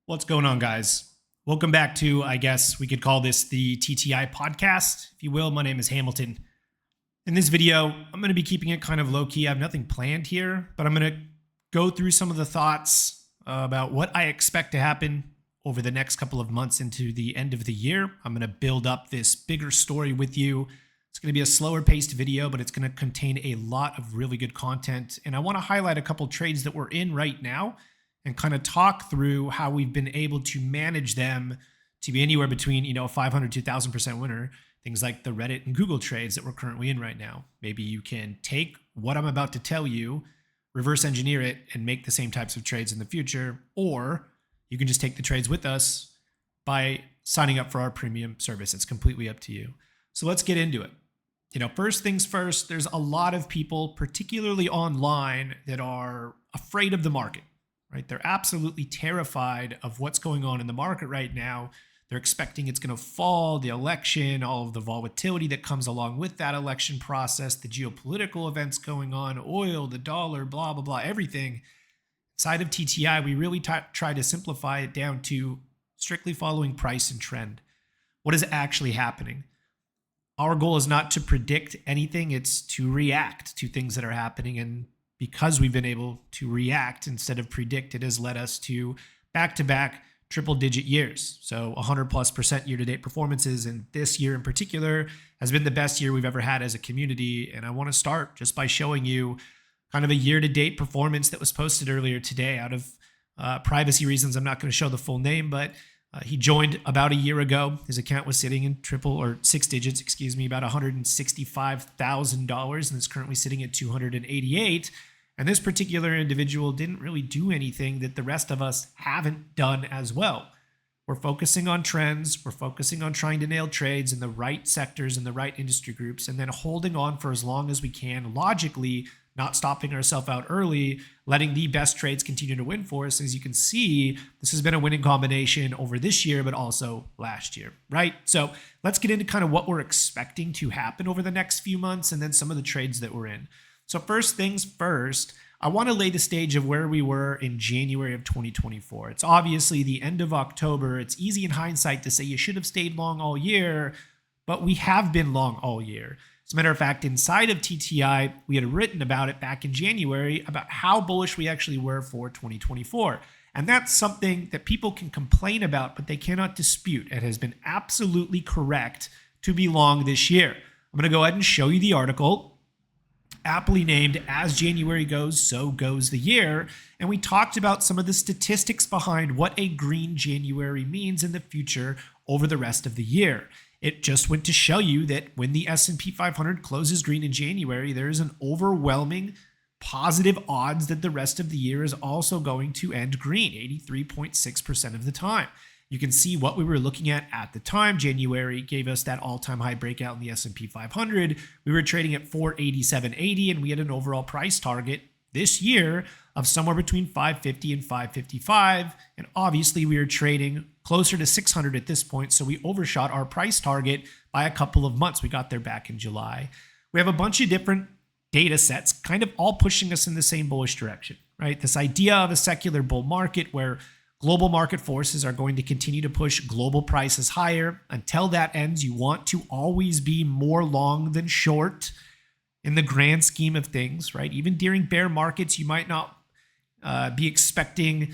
What's going on, guys? Welcome back to, I guess we could call this the TTI podcast, if you will. My name is Hamilton. In this video, I'm going to be keeping it kind of low-key. I have nothing planned here, but I'm going to go through some of the thoughts about what I expect to happen over the next couple of months into the end of the year. I'm going to build up this bigger story with you. It's going to be a slower paced video, but it's going to contain a lot of really good content. And I want to highlight a couple trades that we're in right now and kind of talk through how we've been able to manage them to be anywhere between, 500 to 1,000% winner. Things like the Reddit and Google trades that we're currently in right now. Maybe you can take what I'm about to tell you, reverse engineer it, and make the same types of trades in the future. Or you can just take the trades with us by signing up for our premium service. It's completely up to you. So let's get into it. First things first, there's a lot of people, particularly online, that are afraid of the market. Right? They're absolutely terrified of what's going on in the market right now. They're expecting it's going to fall, the election, all of the volatility that comes along with that election process, the geopolitical events going on, oil, the dollar, blah, blah, blah, everything. Inside of TTI, we really try to simplify it down to strictly following price and trend. What is actually happening? Our goal is not to predict anything. It's to react to things that are happening. And because we've been able to react instead of predict, it has led us to back-to-back triple-digit years. So 100+% year-to-date performances. And this year in particular has been the best year we've ever had as a community. And I want to start just by showing you kind of a year-to-date performance that was posted earlier today. Out of privacy reasons, I'm not going to show the full name, but he joined about a year ago. His account was sitting in six digits, about $165,000, and is currently sitting at 288. And this particular individual didn't really do anything that the rest of us haven't done as well. We're focusing on trends. We're focusing on trying to nail trades in the right sectors and the right industry groups, and then holding on for as long as we can, logically, not stopping ourselves out early, letting the best trades continue to win for us. As you can see, this has been a winning combination over this year, but also last year, right? So let's get into kind of what we're expecting to happen over the next few months and then some of the trades that we're in. So first things first, I want to lay the stage of where we were in January of 2024. It's obviously the end of October. It's easy in hindsight to say you should have stayed long all year, but we have been long all year. As a matter of fact, inside of TTI, we had written about it back in January about how bullish we actually were for 2024. And that's something that people can complain about, but they cannot dispute. It has been absolutely correct to be long this year. I'm going to go ahead and show you the article, aptly named "As January Goes, So Goes the Year." And we talked about some of the statistics behind what a green January means in the future over the rest of the year. It just went to show you that when the S&P 500 closes green in January, there is an overwhelming positive odds that the rest of the year is also going to end green, 83.6% of the time. You can see what we were looking at the time. January gave us that all-time high breakout in the S&P 500. We were trading at 487.80, and we had an overall price target this year of somewhere between 550 and 555. And obviously, we are trading closer to 600 at this point, so we overshot our price target by a couple of months. We got there back in July. We have a bunch of different data sets kind of all pushing us in the same bullish direction, right? This idea of a secular bull market where global market forces are going to continue to push global prices higher. Until that ends, you want to always be more long than short in the grand scheme of things, right? Even during bear markets, you might not be expecting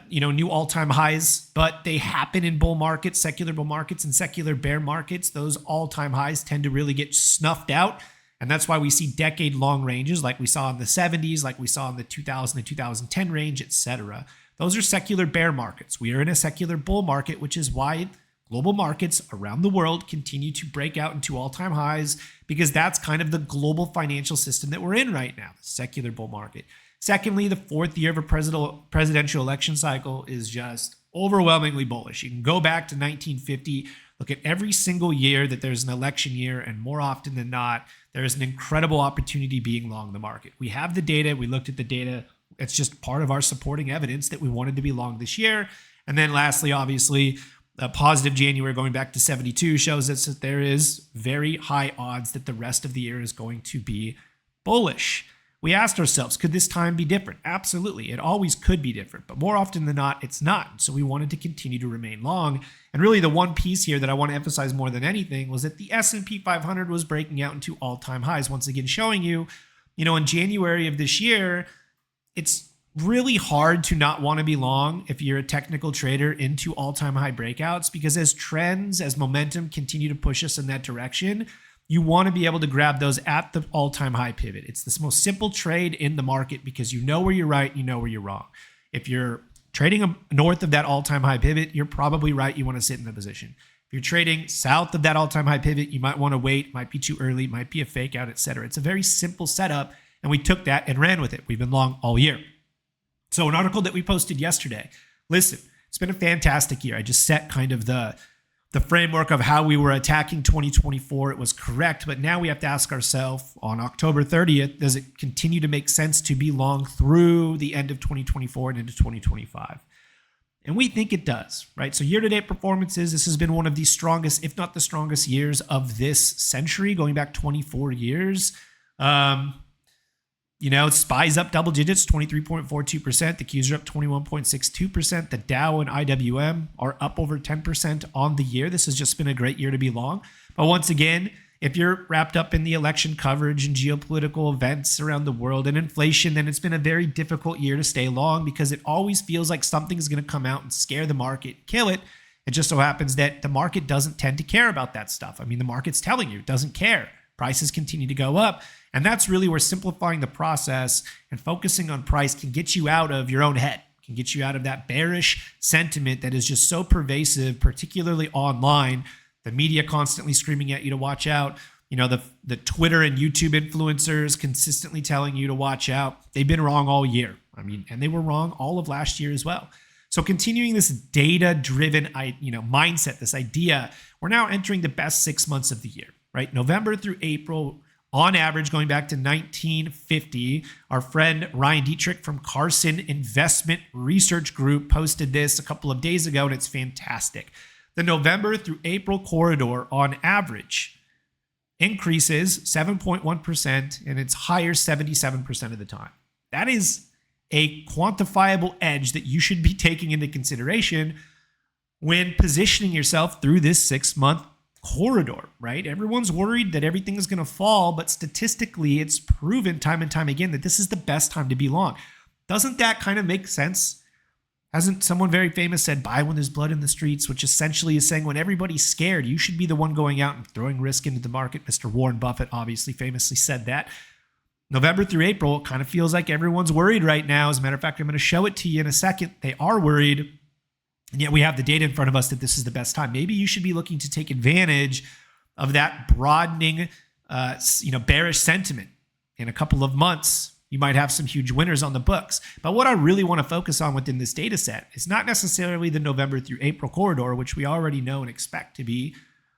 new all-time highs, but they happen in bull markets, secular bull markets, and secular bear markets. Those all-time highs tend to really get snuffed out. And that's why we see decade-long ranges like we saw in the 70s, like we saw in the 2000 and 2010 range, etc. Those are secular bear markets. We are in a secular bull market, which is why global markets around the world continue to break out into all-time highs, because that's kind of the global financial system that we're in right now, the secular bull market. Secondly, the fourth year of a presidential election cycle is just overwhelmingly bullish. You can go back to 1950, look at every single year that there's an election year, and more often than not, there is an incredible opportunity being long the market. We have the data. We looked at the data. It's just part of our supporting evidence that we wanted to be long this year. And then lastly, obviously, a positive January going back to 72 shows us that there is very high odds that the rest of the year is going to be bullish. We asked ourselves, could this time be different? Absolutely. It always could be different, but more often than not, it's not. So we wanted to continue to remain long. And really the one piece here that I want to emphasize more than anything was that the S&P 500 was breaking out into all-time highs. Once again, showing you, in January of this year, it's really hard to not want to be long if you're a technical trader into all-time high breakouts, because as trends, as momentum continue to push us in that direction, you want to be able to grab those at the all-time high pivot. It's the most simple trade in the market because you know where you're right, you know where you're wrong. If you're trading north of that all-time high pivot, you're probably right. You want to sit in the position. If you're trading south of that all-time high pivot, you might want to wait, might be too early, might be a fake out, etc. It's a very simple setup, and we took that and ran with it. We've been long all year. So an article that we posted yesterday, listen, it's been a fantastic year. I just set kind of the framework of how we were attacking 2024. It was correct, but now we have to ask ourselves on October 30th, does it continue to make sense to be long through the end of 2024 and into 2025? And we think it does, right? So year-to-date performances, this has been one of the strongest, if not the strongest years of this century, going back 24 years. SPY's up double digits, 23.42%. The Qs are up 21.62%. The Dow and IWM are up over 10% on the year. This has just been a great year to be long. But once again, if you're wrapped up in the election coverage and geopolitical events around the world and inflation, then it's been a very difficult year to stay long because it always feels like something's going to come out and scare the market, kill it. It just so happens that the market doesn't tend to care about that stuff. I mean, the market's telling you it doesn't care. Prices continue to go up. And that's really where simplifying the process and focusing on price can get you out of your own head, can get you out of that bearish sentiment that is just so pervasive, particularly online. The media constantly screaming at you to watch out. The Twitter and YouTube influencers consistently telling you to watch out. They've been wrong all year. And they were wrong all of last year as well. So continuing this data-driven, mindset, this idea, we're now entering the best 6 months of the year, right? November through April, on average, going back to 1950, our friend Ryan Dietrich from Carson Investment Research Group posted this a couple of days ago, and it's fantastic. The November through April corridor, on average, increases 7.1%, and it's higher 77% of the time. That is a quantifiable edge that you should be taking into consideration when positioning yourself through this 6-month corridor, right? Everyone's worried that everything is going to fall, but statistically, it's proven time and time again that this is the best time to be long. Doesn't that kind of make sense? Hasn't someone very famous said, buy when there's blood in the streets, which essentially is saying when everybody's scared, you should be the one going out and throwing risk into the market. Mr. Warren Buffett obviously famously said that. November through April, it kind of feels like everyone's worried right now. As a matter of fact, I'm going to show it to you in a second. They are worried. And yet we have the data in front of us that this is the best time. Maybe you should be looking to take advantage of that broadening, bearish sentiment. In a couple of months, you might have some huge winners on the books. But what I really want to focus on within this data set is not necessarily the November through April corridor, which we already know and expect to be,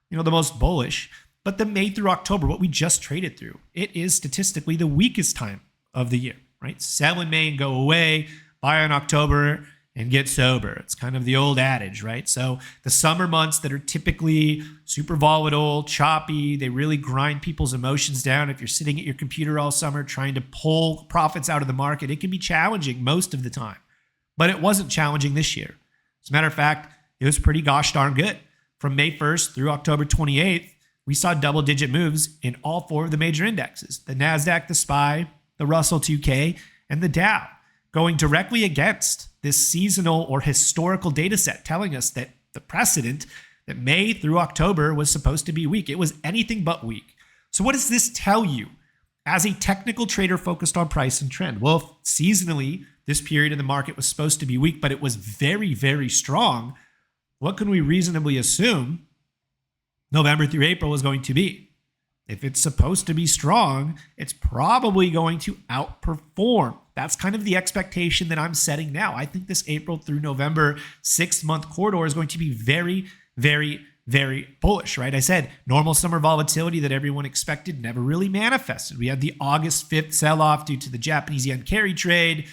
the most bullish, but the May through October, what we just traded through. It is statistically the weakest time of the year, right? Sell in May and go away, buy in October and get sober. It's kind of the old adage, right? So the summer months that are typically super volatile, choppy, they really grind people's emotions down. If you're sitting at your computer all summer trying to pull profits out of the market, it can be challenging most of the time. But it wasn't challenging this year. As a matter of fact, it was pretty gosh darn good. From May 1st through October 28th, we saw double-digit moves in all 4 of the major indexes: the NASDAQ, the SPY, the Russell 2K, and the Dow, going directly against this seasonal or historical data set telling us that the precedent that May through October was supposed to be weak. It was anything but weak. So what does this tell you as a technical trader focused on price and trend? Well, if seasonally, this period in the market was supposed to be weak, but it was very, very strong, what can we reasonably assume November through April was going to be? If it's supposed to be strong, it's probably going to outperform. That's kind of the expectation that I'm setting now. I think this April through November 6-month corridor is going to be very, very, very bullish, right? I said normal summer volatility that everyone expected never really manifested. We had the August 5th sell-off due to the Japanese yen carry trade.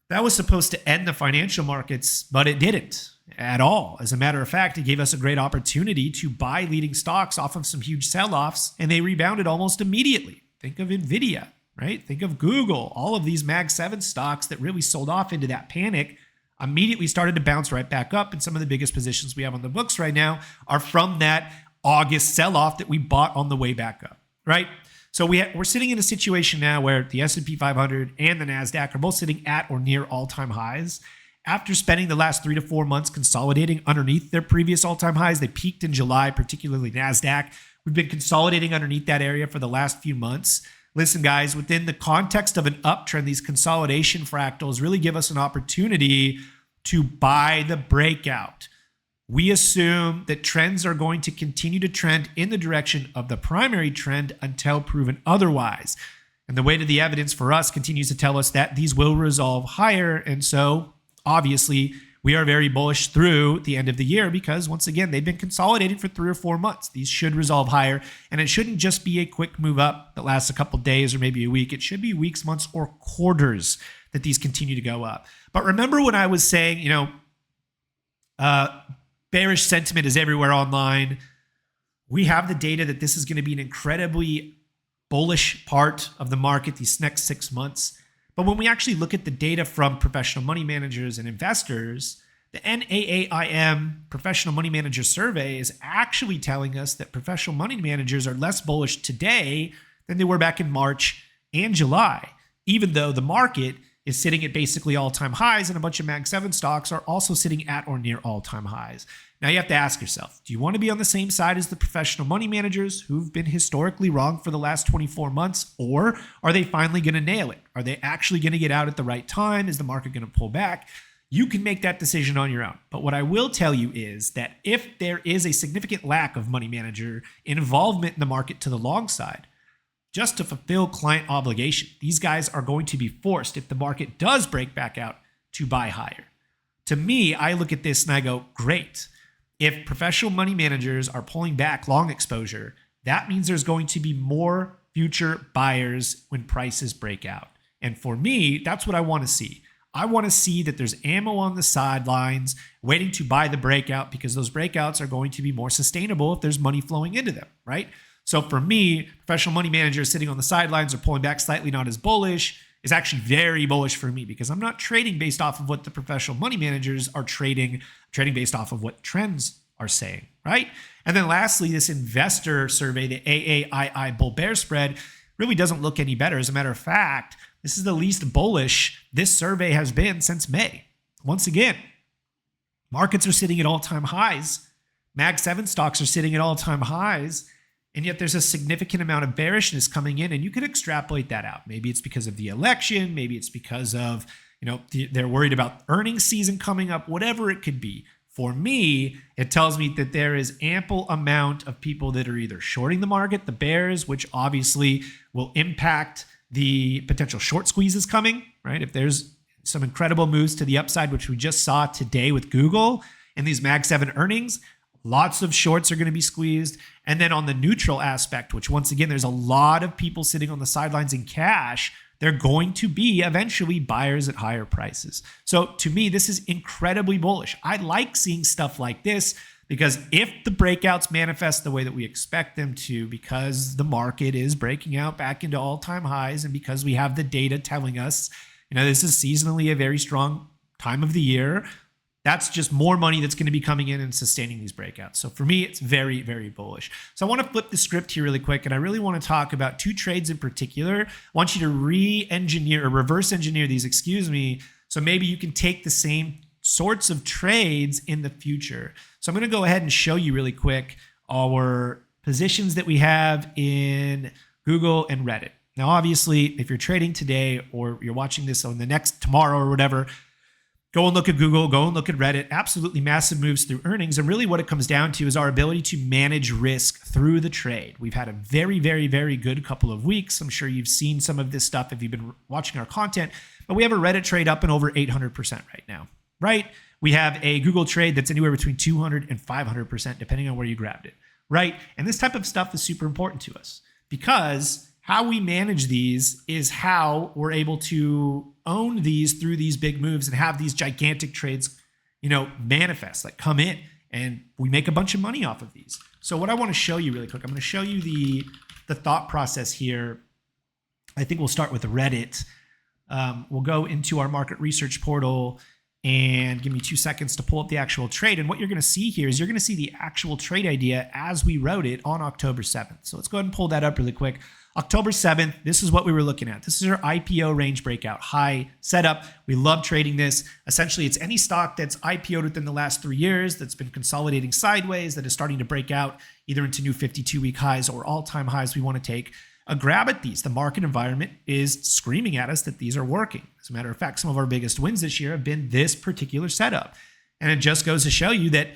That was supposed to end the financial markets, but it didn't at all. As a matter of fact, it gave us a great opportunity to buy leading stocks off of some huge sell-offs, and they rebounded almost immediately. Think of NVIDIA, right? Think of Google. All of these Mag 7 stocks that really sold off into that panic immediately started to bounce right back up. And some of the biggest positions we have on the books right now are from that August sell-off that we bought on the way back up, right? So we're sitting in a situation now where the S&P 500 and the NASDAQ are both sitting at or near all-time highs. After spending the last 3 to 4 months consolidating underneath their previous all-time highs, they peaked in July, particularly NASDAQ. We've been consolidating underneath that area for the last few months. Listen, guys, within the context of an uptrend, these consolidation fractals really give us an opportunity to buy the breakout. We assume that trends are going to continue to trend in the direction of the primary trend until proven otherwise. And the weight of the evidence for us continues to tell us that these will resolve higher. And so, obviously, we are very bullish through the end of the year because, once again, they've been consolidated for 3 or 4 months. These should resolve higher, and it shouldn't just be a quick move up that lasts a couple days or maybe a week. It should be weeks, months, or quarters that these continue to go up. But remember when I was saying, bearish sentiment is everywhere online. We have the data that this is going to be an incredibly bullish part of the market these next 6 months. But when we actually look at the data from professional money managers and investors, the NAAIM Professional Money Manager Survey is actually telling us that professional money managers are less bullish today than they were back in March and July, even though the market is sitting at basically all-time highs and a bunch of Mag 7 stocks are also sitting at or near all-time highs. Now you have to ask yourself, do you want to be on the same side as the professional money managers who've been historically wrong for the last 24 months, or are they finally going to nail it? Are they actually going to get out at the right time? Is the market going to pull back? You can make that decision on your own. But what I will tell you is that if there is a significant lack of money manager involvement in the market to the long side, just to fulfill client obligation, these guys are going to be forced, if the market does break back out, to buy higher. To me, I look at this and I go, great. If professional money managers are pulling back long exposure, that means there's going to be more future buyers when prices break out. And for me, that's what I want to see. I want to see that there's ammo on the sidelines waiting to buy the breakout, because those breakouts are going to be more sustainable if there's money flowing into them, right? So for me, professional money managers sitting on the sidelines or pulling back slightly not as bullish is actually very bullish for me, because I'm not trading based off of what the professional money managers are trading based off of what trends are saying, right? And then lastly, this investor survey, the AAII bull bear spread, really doesn't look any better. As a matter of fact, this is the least bullish this survey has been since May. Once again, markets are sitting at all-time highs. Mag 7 stocks are sitting at all-time highs. And yet there's a significant amount of bearishness coming in, and you can extrapolate that out. Maybe it's because of the election. Maybe it's because of, they're worried about earnings season coming up, whatever it could be. For me, it tells me that there is ample amount of people that are either shorting the market, the bears, which obviously will impact the potential short squeezes coming, right? If there's some incredible moves to the upside, which we just saw today with Google and these Mag 7 earnings, lots of shorts are going to be squeezed. And then on the neutral aspect, which once again, there's a lot of people sitting on the sidelines in cash, they're going to be eventually buyers at higher prices. So to me, this is incredibly bullish. I like seeing stuff like this, because if the breakouts manifest the way that we expect them to, because the market is breaking out back into all-time highs, and because we have the data telling us, this is seasonally a very strong time of the year, that's just more money that's going to be coming in and sustaining these breakouts. So for me, it's very, very bullish. So I want to flip the script here really quick, and I really want to talk about 2 trades in particular. I want you to re-engineer or reverse engineer these, so maybe you can take the same sorts of trades in the future. So I'm going to go ahead and show you really quick our positions that we have in Google and Reddit. Now, obviously, if you're trading today or you're watching this on tomorrow or whatever, go and look at Google, go and look at Reddit. Absolutely massive moves through earnings. And really what it comes down to is our ability to manage risk through the trade. We've had a very, very, very good couple of weeks. I'm sure you've seen some of this stuff if you've been watching our content. But we have a Reddit trade up and over 800% right now, right? We have a Google trade that's anywhere between 200 and 500%, depending on where you grabbed it, right? And this type of stuff is super important to us, because how we manage these is how we're able to own these through these big moves and have these gigantic trades, manifest, like come in, and we make a bunch of money off of these. So what I want to show you really quick, I'm going to show you the thought process here I think we'll start with Reddit. We'll go into our market research portal and give me 2 seconds to pull up the actual trade. And what you're going to see here is you're going to see the actual trade idea as we wrote it on October 7th. So let's go ahead and pull that up really quick. October 7th, this is what we were looking at. This is our IPO range breakout, high setup. We love trading this. Essentially, it's any stock that's IPO'd within the last 3 years, that's been consolidating sideways, that is starting to break out either into new 52-week highs or all-time highs we want to take a grab at these. The market environment is screaming at us that these are working. As a matter of fact, some of our biggest wins this year have been this particular setup. And it just goes to show you that,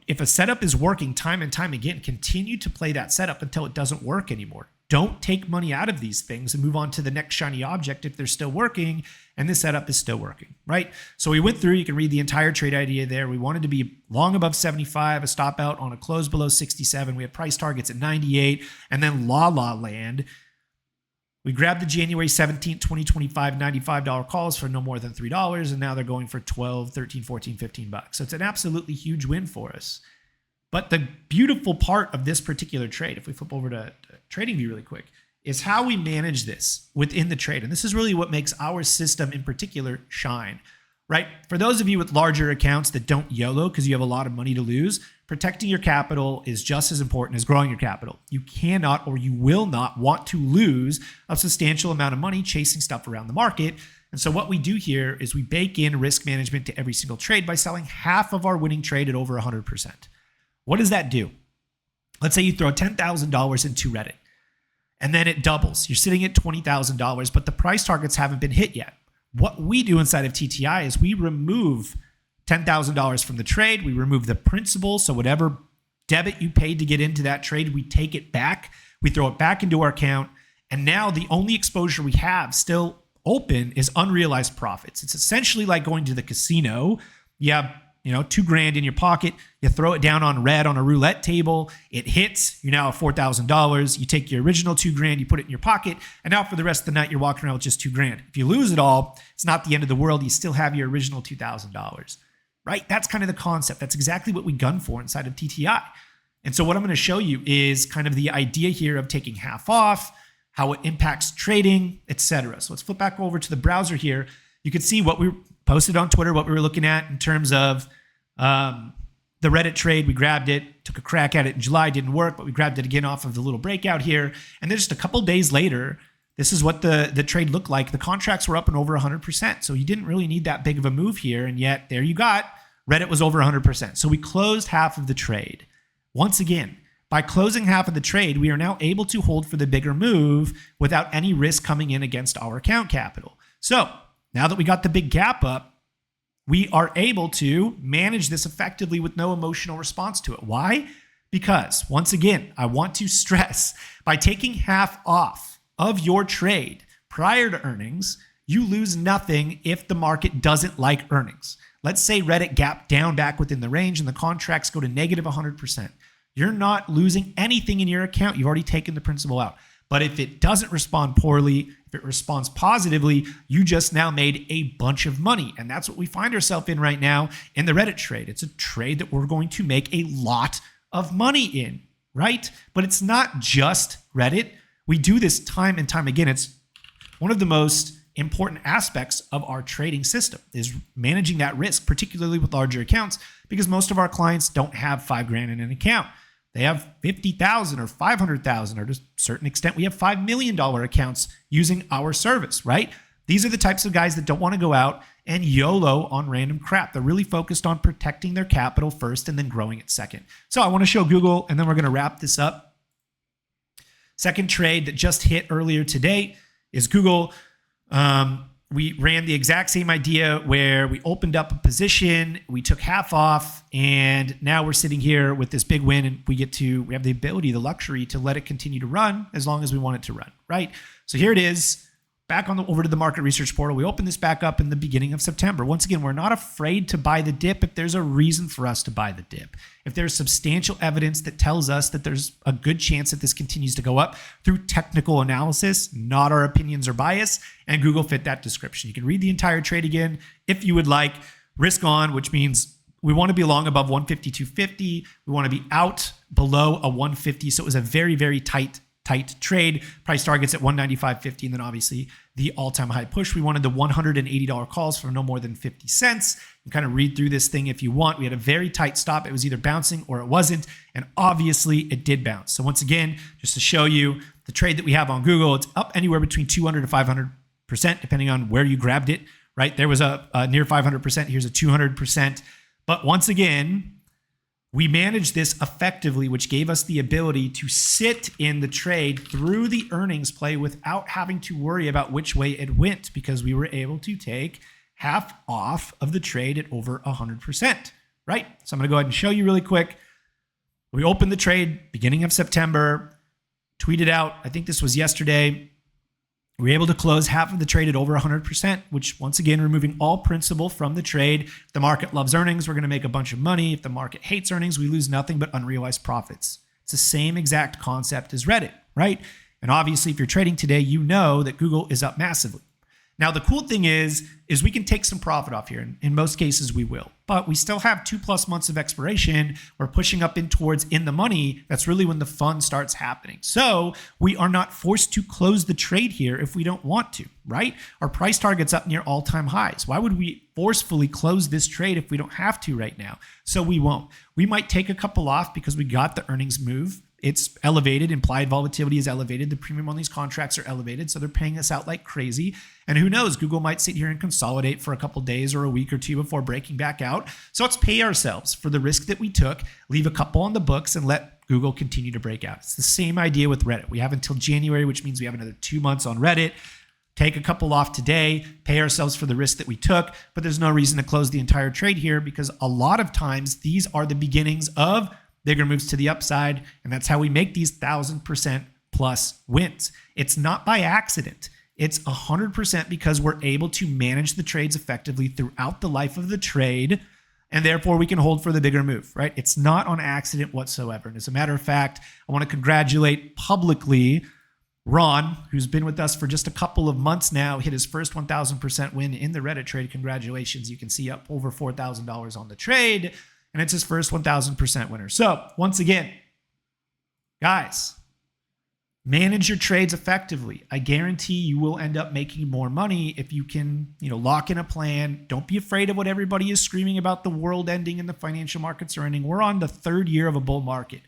if a setup is working time and time again, continue to play that setup until it doesn't work anymore. Don't take money out of these things and move on to the next shiny object if they're still working and this setup is still working, right? So we went through, you can read the entire trade idea there. We wanted to be long above 75, a stop out on a close below 67. We had price targets at 98, and then La La Land. We grabbed the January 17th, 2025 $95 calls for no more than $3, and now they're going for 12, 13, 14, 15 bucks. So it's an absolutely huge win for us. But the beautiful part of this particular trade, if we flip over to TradingView really quick, is how we manage this within the trade. And this is really what makes our system in particular shine, right? For those of you with larger accounts that don't YOLO because you have a lot of money to lose, protecting your capital is just as important as growing your capital. You cannot or you will not want to lose a substantial amount of money chasing stuff around the market. And so what we do here is we bake in risk management to every single trade by selling half of our winning trade at over 100%. What does that do? Let's say you throw $10,000 into Reddit and then it doubles. You're sitting at $20,000, but the price targets haven't been hit yet. What we do inside of TTI is we remove $10,000 from the trade. We remove the principal. So whatever debit you paid to get into that trade, we take it back. We throw it back into our account. And now the only exposure we have still open is unrealized profits. It's essentially like going to the casino. You have $2,000 in your pocket. You throw it down on red on a roulette table. It hits. You're now at $4,000. You take your original $2,000, you put it in your pocket, and now for the rest of the night, you're walking around with just $2,000. If you lose it all, it's not the end of the world. You still have your original $2,000, right? That's kind of the concept. That's exactly what we gun for inside of TTI. And so what I'm going to show you is kind of the idea here of taking half off, how it impacts trading, etc. So let's flip back over to the browser here. You can see what we posted on Twitter, what we were looking at in terms of the Reddit trade. We grabbed it, took a crack at it in July, didn't work, but we grabbed it again off of the little breakout here. And then just a couple days later, this is what the trade looked like. The contracts were up and over 100%. So you didn't really need that big of a move here. And yet there you got, Reddit was over 100%. So we closed half of the trade. Once again, by closing half of the trade, we are now able to hold for the bigger move without any risk coming in against our account capital. So now that we got the big gap up, we are able to manage this effectively with no emotional response to it. Why? Because, once again, I want to stress, by taking half off of your trade prior to earnings, you lose nothing if the market doesn't like earnings. Let's say Reddit gap down back within the range and the contracts go to negative 100%. You're not losing anything in your account. You've already taken the principal out. But if it doesn't respond poorly, if it responds positively, you just now made a bunch of money. And that's what we find ourselves in right now in the Reddit trade. It's a trade that we're going to make a lot of money in, right? But it's not just Reddit. We do this time and time again. It's one of the most important aspects of our trading system is managing that risk, particularly with larger accounts, because most of our clients don't have $5,000 in an account. They have 50,000 or 500,000, or to a certain extent, we have $5 million accounts using our service, right? These are the types of guys that don't want to go out and YOLO on random crap. They're really focused on protecting their capital first and then growing it second. So I want to show Google, and then we're going to wrap this up. Second trade that just hit earlier today is Google. We ran the exact same idea where we opened up a position, we took half off, and now we're sitting here with this big win, and we have the ability, the luxury to let it continue to run as long as we want it to run, right? So here it is, back over to the market research portal. We opened this back up in the beginning of September. Once again, we're not afraid to buy the dip if there's a reason for us to buy the dip. If there's substantial evidence that tells us that there's a good chance that this continues to go up through technical analysis, not our opinions or bias, and Google fit that description. You can read the entire trade again if you would like. Risk on, which means we want to be long above 152.50. We want to be out below a 150. So it was a very, very tight tight trade. Price targets at 195.50, and then obviously the all-time high push. We wanted the $180 calls for no more than 50 cents. You can kind of read through this thing if you want. We had a very tight stop. It was either bouncing or it wasn't, and obviously it did bounce. So once again, just to show you the trade that we have on Google, it's up anywhere between 200 to 500%, depending on where you grabbed it, right? There was a near 500%. Here's a 200%. But once again, we managed this effectively, which gave us the ability to sit in the trade through the earnings play without having to worry about which way it went, because we were able to take half off of the trade at over 100%, right? So I'm going to go ahead and show you really quick. We opened the trade beginning of September, tweeted out, I think this was yesterday. We were able to close half of the trade at over 100%, which once again, removing all principal from the trade. If the market loves earnings, we're going to make a bunch of money. If the market hates earnings, we lose nothing but unrealized profits. It's the same exact concept as Reddit, right? And obviously, if you're trading today, you know that Google is up massively. Now, the cool thing is we can take some profit off here. And in most cases, we will. But we still have 2+ months of expiration. We're pushing up in towards in the money. That's really when the fun starts happening. So we are not forced to close the trade here if we don't want to, right? Our price target's up near all-time highs. Why would we forcefully close this trade if we don't have to right now? So we won't. We might take a couple off because we got the earnings move. It's elevated. Implied volatility is elevated. The premium on these contracts are elevated. So they're paying us out like crazy. And who knows, Google might sit here and consolidate for a couple days or a week or two before breaking back out. So let's pay ourselves for the risk that we took, leave a couple on the books, and let Google continue to break out. It's the same idea with Reddit. We have until January, which means we have another 2 months on Reddit. Take a couple off today, pay ourselves for the risk that we took, but there's no reason to close the entire trade here, because a lot of times these are the beginnings of bigger moves to the upside, and that's how we make these 1,000% plus wins. It's not by accident. It's 100% because we're able to manage the trades effectively throughout the life of the trade, and therefore we can hold for the bigger move, right? It's not on accident whatsoever. And as a matter of fact, I want to congratulate publicly Ron, who's been with us for just a couple of months now, hit his first 1,000% win in the Reddit trade. Congratulations. You can see up over $4,000 on the trade, and it's his first 1,000% winner. So once again, guys, manage your trades effectively. I guarantee you will end up making more money if you can, lock in a plan. Don't be afraid of what everybody is screaming about the world ending and the financial markets are ending. We're on the 3rd year of a bull market.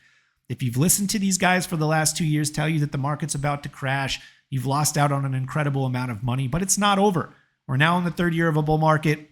If you've listened to these guys for the last 2 years tell you that the market's about to crash, you've lost out on an incredible amount of money, but it's not over. We're now in the 3rd year of a bull market.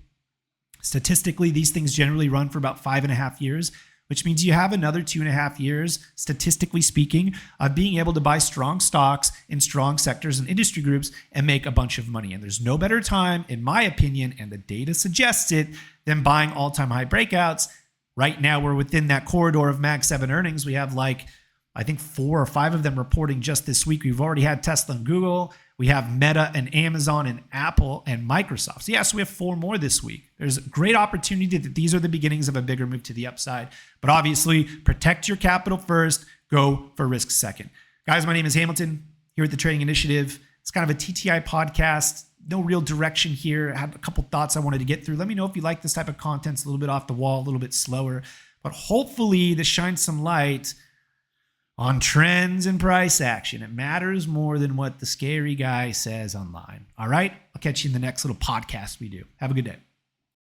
Statistically, these things generally run for about 5.5 years, which means you have another 2.5 years, statistically speaking, of being able to buy strong stocks in strong sectors and industry groups and make a bunch of money. And there's no better time, in my opinion, and the data suggests it, than buying all-time high breakouts. Right now, we're within that corridor of Mag 7 earnings. We have I think 4 or 5 of them reporting just this week. We've already had Tesla and Google. We have Meta and Amazon and Apple and Microsoft. So yes, we have 4 more this week. There's a great opportunity that these are the beginnings of a bigger move to the upside. But obviously, protect your capital first, go for risk second. Guys, my name is Hamilton here at the Trading Initiative. It's kind of a TTI podcast. No real direction here. I had a couple thoughts I wanted to get through. Let me know if you like this type of content. It's a little bit off the wall, a little bit slower. But hopefully this shines some light on trends and price action. It matters more than what the scary guy says online. All right? I'll catch you in the next little podcast we do. Have a good day.